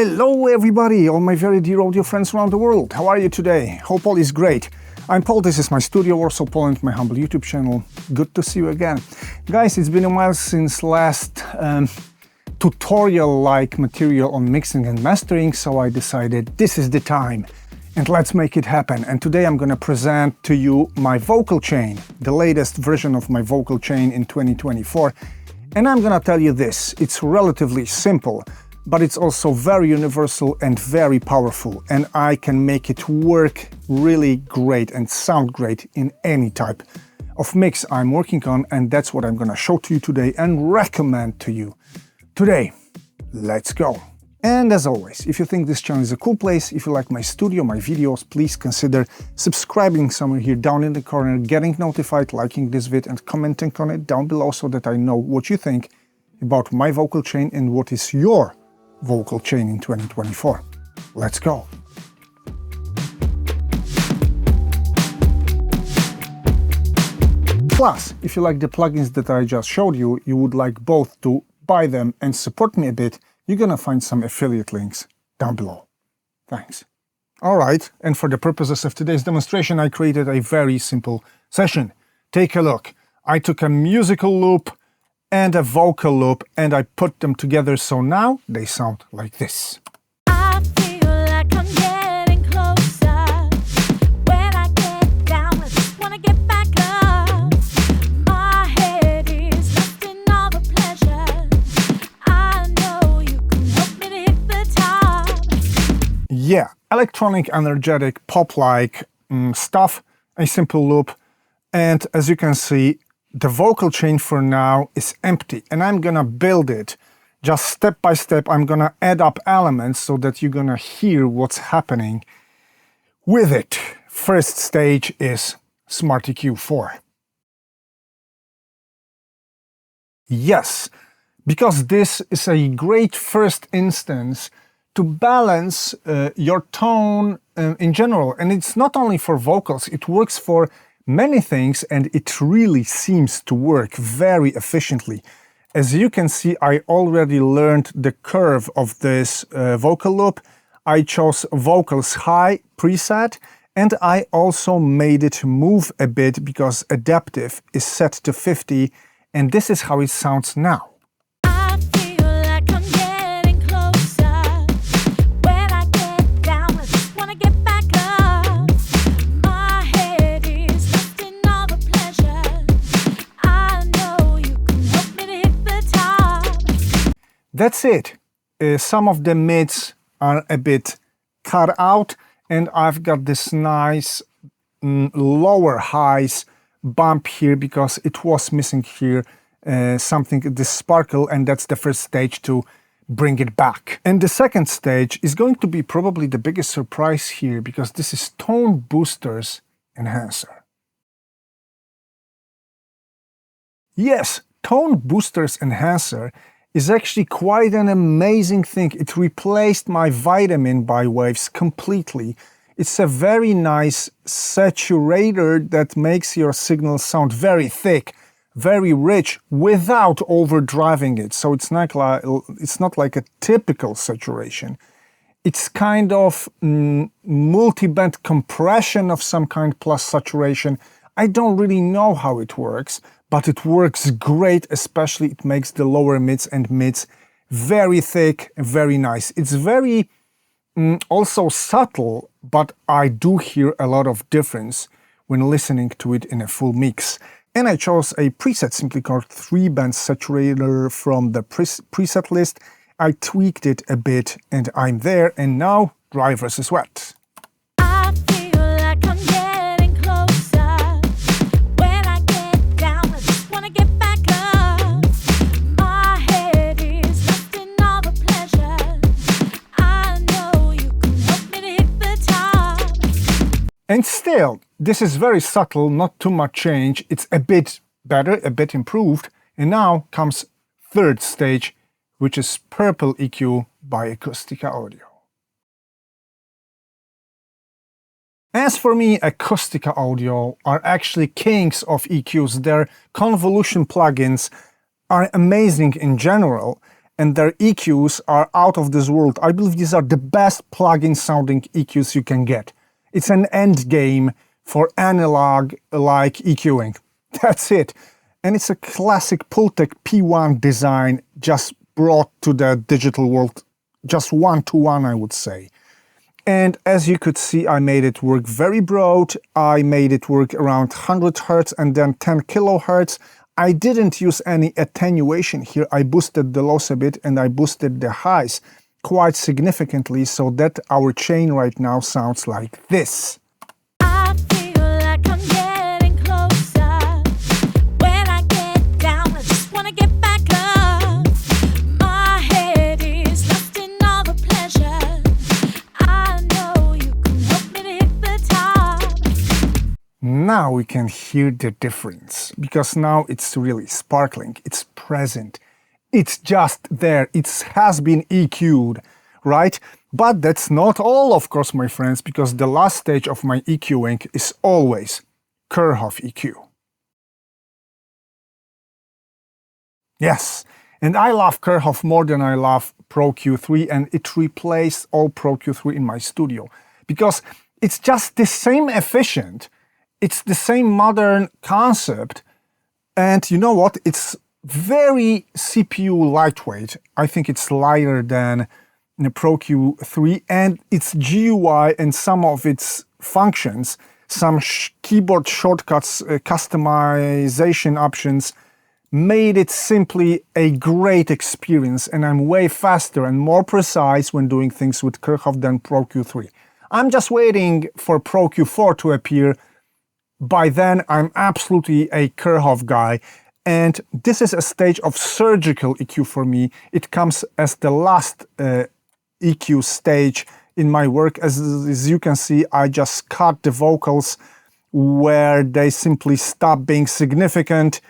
Hello everybody, all my very dear audio friends around the world. How are you today? Hope all is great. I'm Paul, this is my studio, Warsaw, Poland, my humble YouTube channel. Good to see you again. Guys, it's been a while since last tutorial-like material on mixing and mastering, so I decided this is the time and let's make it happen. And today I'm gonna present to you my vocal chain, the latest version of my vocal chain in 2024. And I'm gonna tell you this, it's relatively simple, but it's also very universal and very powerful, and I can make it work really great and sound great in any type of mix I'm working on, and that's what I'm gonna show to you today and recommend to you today. Let's go. And as always, if you think this channel is a cool place, if you like my studio, my videos, please consider subscribing somewhere here down in the corner, getting notified, liking this vid and commenting on it down below so that I know what you think about my vocal chain and what is your vocal chain in 2024. Let's go. Plus, if you like the plugins that I just showed you, you would like both to buy them and support me a bit, you're gonna find some affiliate links down below. Thanks. All right, and for the purposes of today's demonstration, I created a very simple session. Take a look. I took a musical loop and a vocal loop and I put them together, so now they sound like this. I feel like I'm getting closer. When I get down, I just wanna get back up. My head is lost in all the pleasure. I know you can help me to hit the top. Yeah, electronic, energetic, pop-like stuff, a simple loop, and as you can see, the vocal chain for now is empty, and I'm gonna build it just step by step. I'm gonna add up elements so that you're gonna hear what's happening with it. First stage is SmartEQ 4. Yes, because this is a great first instance to balance your tone in general. And it's not only for vocals, it works for many things, and it really seems to work very efficiently. As you can see, I already learned the curve of this vocal loop. I chose vocals high preset, and I also made it move a bit because adaptive is set to 50, and this is how it sounds now. I feel like I'm getting closer. When I get down, I just wanna get back up. My head is lost in all the pleasure. I know you can help me to hit the top. That's it. Some of the mids are a bit cut out, and I've got this nice lower highs bump here because it was missing here something, this sparkle, and that's the first stage to bring it back. And the second stage is going to be probably the biggest surprise here because this is Tone Boosters Enhancer. Yes, Tone Boosters Enhancer is actually quite an amazing thing. It replaced my vitamin biwaves completely. It's a very nice saturator that makes your signal sound very thick, very rich, without overdriving it. So it's not like a typical saturation. It's kind of multi-band compression of some kind plus saturation. I don't really know how it works, but it works great, especially it makes the lower mids and mids very thick, very nice. It's very also subtle, but I do hear a lot of difference when listening to it in a full mix. And I chose a preset simply called 3-band saturator from the preset list. I tweaked it a bit and I'm there, and now dry versus wet. I feel like I'm getting closer. When I get down, I just wanna get back up. My head is lost in all the pleasure. I know you can help me to hit the top. And still, this is very subtle, not too much change. It's a bit better, a bit improved. And now comes third stage, which is Purple EQ by Acoustica Audio. As for me, Acoustica Audio are actually kings of EQs. Their convolution plugins are amazing in general, and their EQs are out of this world. I believe these are the best plug-in sounding EQs you can get. It's an end game for analog-like EQing. That's it. And it's a classic Pultec P1 design just brought to the digital world, just one-to-one, I would say. And as you could see, I made it work very broad. I made it work around 100 Hz and then 10 kilohertz. I didn't use any attenuation here. I boosted the lows a bit and I boosted the highs quite significantly so that our chain right now sounds like this. I feel like I'm getting closer. When I get down, I just wanna get back up. My head is lost in all the pleasure. I know you can help me to hit the top. Now we can hear the difference, because now it's really sparkling, it's present, it's just there, it has been EQ'd, right? But that's not all, of course, my friends, because the last stage of my EQing is always Kirchhoff EQ. Yes, and I love Kirchhoff more than I love Pro Q3, and it replaced all Pro Q3 in my studio, because it's just the same efficient, it's the same modern concept, and you know what? It's very CPU lightweight. I think it's lighter than the Pro Q3, and its GUI and some of its functions, some keyboard shortcuts, customization options, made it simply a great experience, and I'm way faster and more precise when doing things with Kirchhoff than Pro Q3. I'm just waiting for Pro Q4 to appear. By then, I'm absolutely a Kirchhoff guy, and this is a stage of surgical EQ for me. It comes as the last EQ stage in my work. As you can see, I just cut the vocals where they simply stop being significant,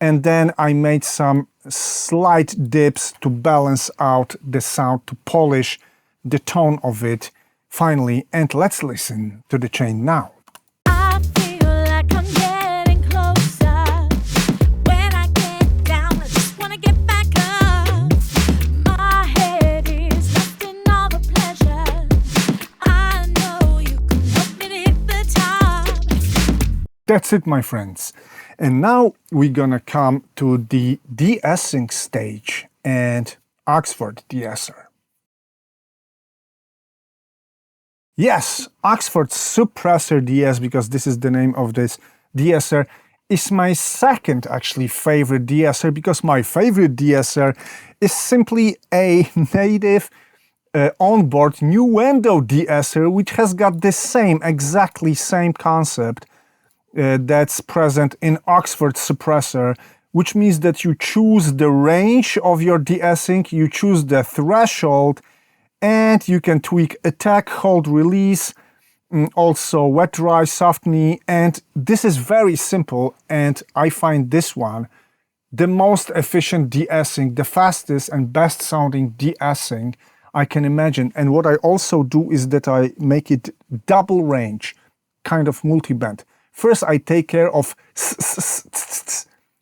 and then I made some slight dips to balance out the sound, to polish the tone of it finally. And let's listen to the chain now. I feel like I'm getting closer. When I get down, I just wanna get back up. My head is lost in all the pleasure. I know you can help me to hit the top. That's it, my friends. And now we're gonna come to the de-essing stage and Oxford de-esser. Yes, Oxford SupreEsser DS, because this is the name of this de-esser, is my second actually favorite de-esser, because my favorite de-esser is simply a native onboard new window de-esser, which has got the same, exactly same concept that's present in Oxford SupreEsser, which means that you choose the range of your de-essing, you choose the threshold, and you can tweak attack, hold, release, also wet, dry, soft knee, and this is very simple, and I find this one the most efficient de-essing, the fastest and best sounding de-essing I can imagine. And what I also do is that I make it double range, kind of multi-band. First I take care of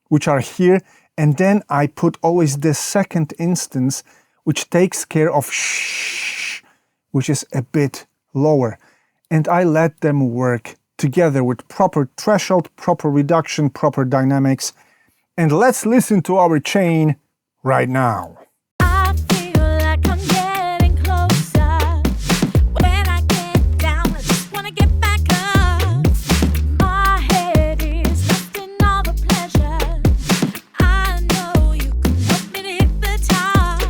which are here, and then I put always the second instance which takes care of shh, which is a bit lower. And I let them work together with proper threshold, proper reduction, proper dynamics. And let's listen to our chain right now. I feel like I'm getting closer. When I get down, I just wanna get back up. My head is lost in all the pleasure. I know you can help me to hit the top.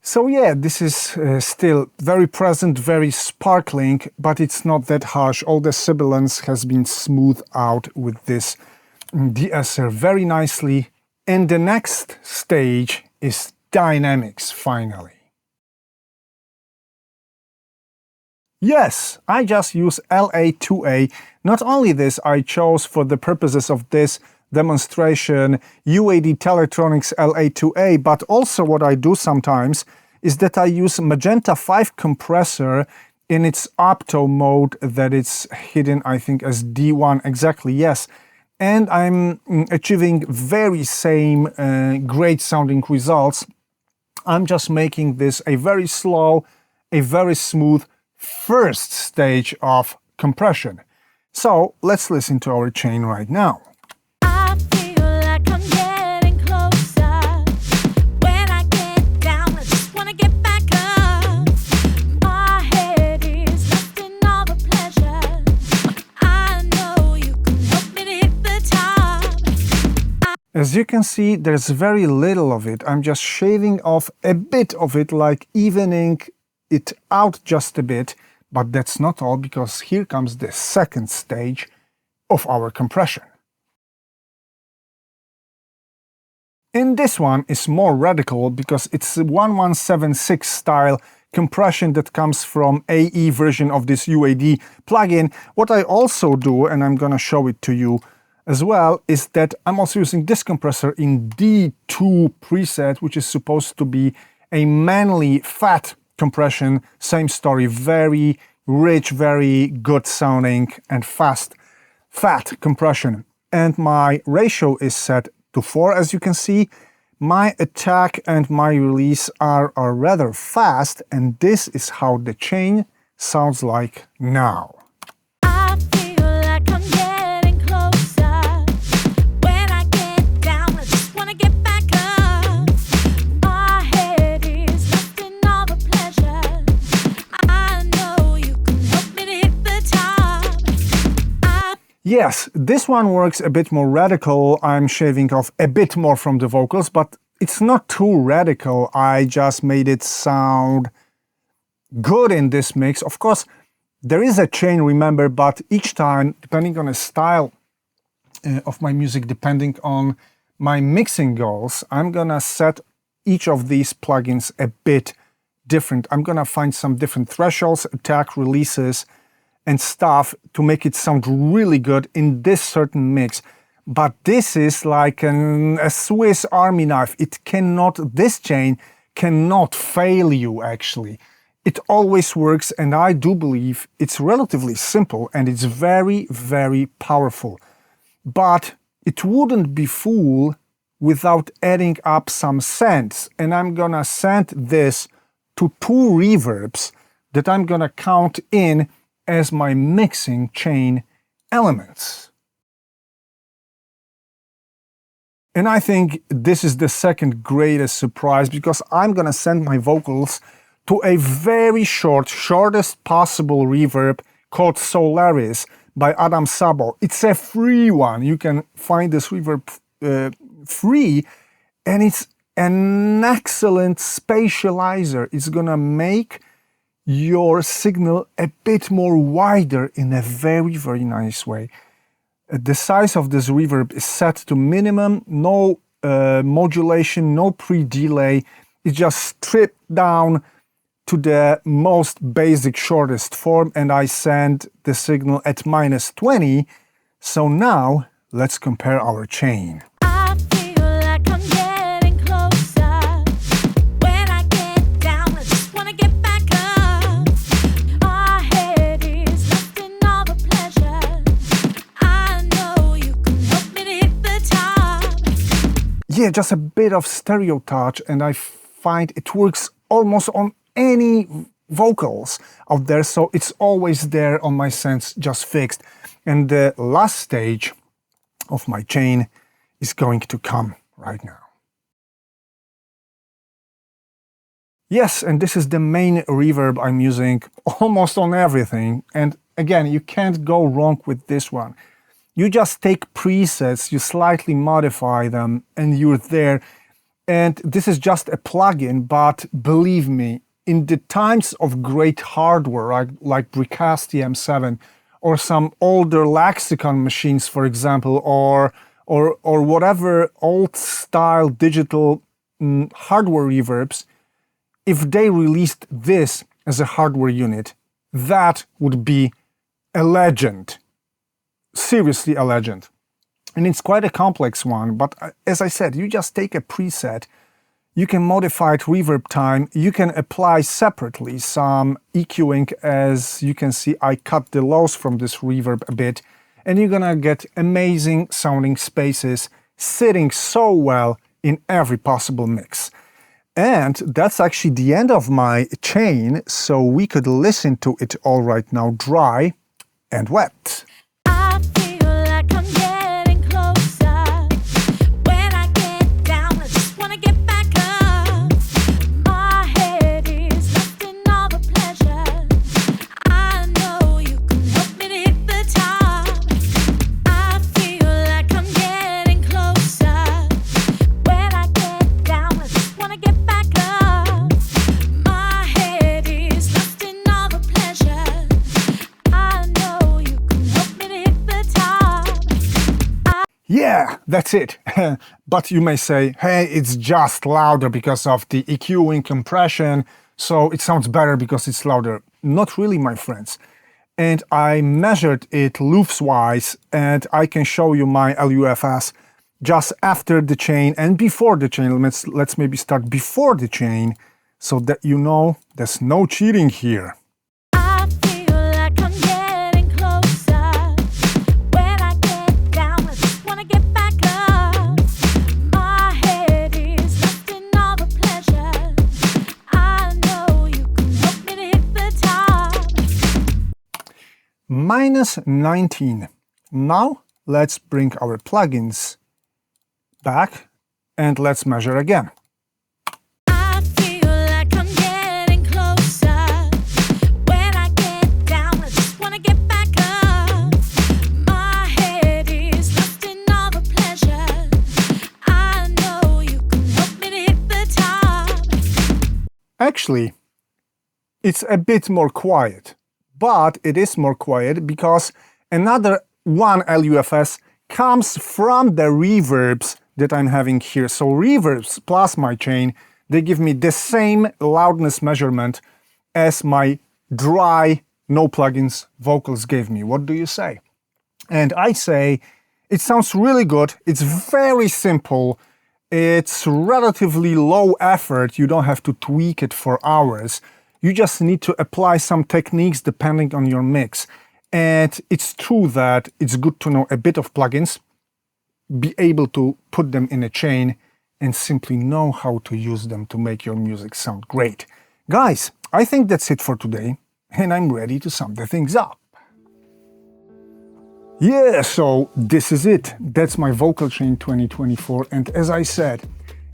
So yeah, this is still very present, very sparkling, but it's not that harsh. All the sibilance has been smoothed out with this de-esser very nicely. And the next stage is dynamics, finally. Yes, I just use LA2A. Not only this, I chose for the purposes of this demonstration UAD Teletronics LA2A, but also what I do sometimes is that I use Magenta 5 compressor in its opto mode that it's hidden, I think, as D1, exactly, yes. And I'm achieving very same great sounding results I'm just making this a very slow, a very smooth first stage of compression. So let's listen to our chain right now. I feel like I'm getting closer. When I get down, I just wanna get back up. My head is lost in all the pleasure. I know you can help me to hit the top. As you can see, there's very little of it. I'm just shaving off a bit of it, like evening it out just a bit. But that's not all, because here comes the second stage of our compression. And this one is more radical because it's a 1176 style compression that comes from AE version of this UAD plugin. What I also do, and I'm gonna show it to you as well, is that I'm also using this compressor in D2 preset, which is supposed to be a manly fat compression. Same story, very rich, very good sounding and fast fat compression. And my ratio is set to 4, as you can see. My attack and my release are rather fast, and this is how the chain sounds like now. I feel like I'm getting closer. When I get down, I just wanna get back up. My head is lost in all the pleasure. I know you can help me to hit the top. Yes, this one works a bit more radical. I'm shaving off a bit more from the vocals, but it's not too radical. I just made it sound good in this mix. Of course, there is a chain, remember, but each time, depending on the style of my music, depending on my mixing goals, I'm gonna set each of these plugins a bit different. I'm gonna find some different thresholds, attack, releases, and stuff to make it sound really good in this certain mix. But this is like a Swiss Army knife. This chain cannot fail you, actually. It always works, and I do believe it's relatively simple and it's very, very powerful. But it wouldn't be full without adding up some sends. And I'm gonna send this to 2 reverbs that I'm gonna count in as my mixing chain elements. And I think this is the second greatest surprise, because I'm gonna send my vocals to a very shortest possible reverb called Solaris by Adam Sabo. It's a free one. You can find this reverb free, and it's an excellent spatializer. It's gonna make your signal a bit more wider in a very, very nice way. The size of this reverb is set to minimum, no modulation, no pre-delay. It's just stripped down to the most basic, shortest form, and I send the signal at -20. So now let's compare our chain. I feel like I'm getting closer. When I get down, I just wanna get back up. My head is lost in all the pleasure. I know you can help me to hit the top. Yeah, just a bit of stereo touch, and I find it works almost on any vocals out there, so it's always there on my sense, just fixed. And the last stage of my chain is going to come right now. Yes, and this is the main reverb I'm using almost on everything. And again, you can't go wrong with this one. You just take presets, you slightly modify them, and you're there. And this is just a plugin, but believe me, in the times of great hardware, like Bricasti M7, or some older Lexicon machines, for example, or whatever old-style digital hardware reverbs, if they released this as a hardware unit, that would be a legend. Seriously, a legend. And it's quite a complex one, but as I said, you just take a preset, you can modify it reverb time, you can apply separately some EQing. As you can see, I cut the lows from this reverb a bit, and you're gonna get amazing sounding spaces sitting so well in every possible mix. And that's actually the end of my chain, so we could listen to it all right now, dry and wet. I feel like I'm getting closer. When I get down, I just wanna get back up. My head is lost in all the pleasure. I know you can help me to hit the top. I feel like I'm getting closer. When I get down, I just wanna get back up. My head is lost in all the pleasure. I know you can help me to hit the top. Yeah, that's it. But you may say, hey, it's just louder because of the EQ in compression, so it sounds better because it's louder. Not really, my friends. And I measured it loops-wise, and I can show you my LUFS just after the chain and before the chain. Let's maybe start before the chain so that you know there's no cheating here. I feel like I'm getting closer. When I get down, I just wanna get back up. My head is lost in all the pleasure. I know you can help me to hit the top. -19. Now let's bring our plugins back and let's measure again. I feel like I'm getting closer. When I get down, I just wanna get back up. My head is lost in all the pleasure. I know you can help me to hit the top. Actually, it's a bit more quiet, but it is more quiet because another one LUFS comes from the reverbs that I'm having here. So reverbs plus my chain, they give me the same loudness measurement as my dry, no plugins vocals gave me. What do you say? And I say, it sounds really good. It's very simple. It's relatively low effort. You don't have to tweak it for hours. You just need to apply some techniques depending on your mix. And it's true that it's good to know a bit of plugins, be able to put them in a chain, and simply know how to use them to make your music sound great. Guys, I think that's it for today, and I'm ready to sum the things up. Yeah, so this is it. That's my vocal chain 2024, and as I said,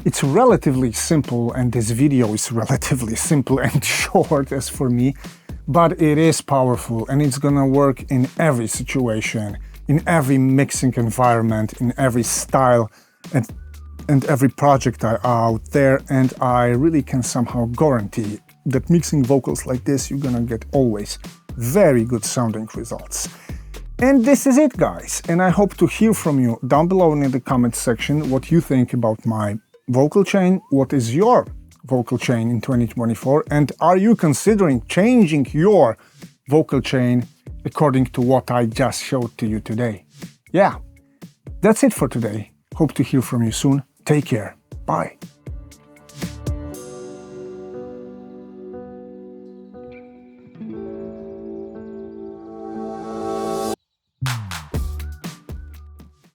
it's relatively simple, and this video is relatively simple and short as for me, but it is powerful, and it's gonna work in every situation, in every mixing environment, in every style, and every project out there, and I really can somehow guarantee that mixing vocals like this, you're gonna get always very good sounding results. And this is it, guys, and I hope to hear from you down below in the comments section what you think about my vocal chain. What is your vocal chain in 2024, and are you considering changing your vocal chain according to what I just showed to you today? Yeah, that's it for today. Hope to hear from you soon. Take care. Bye.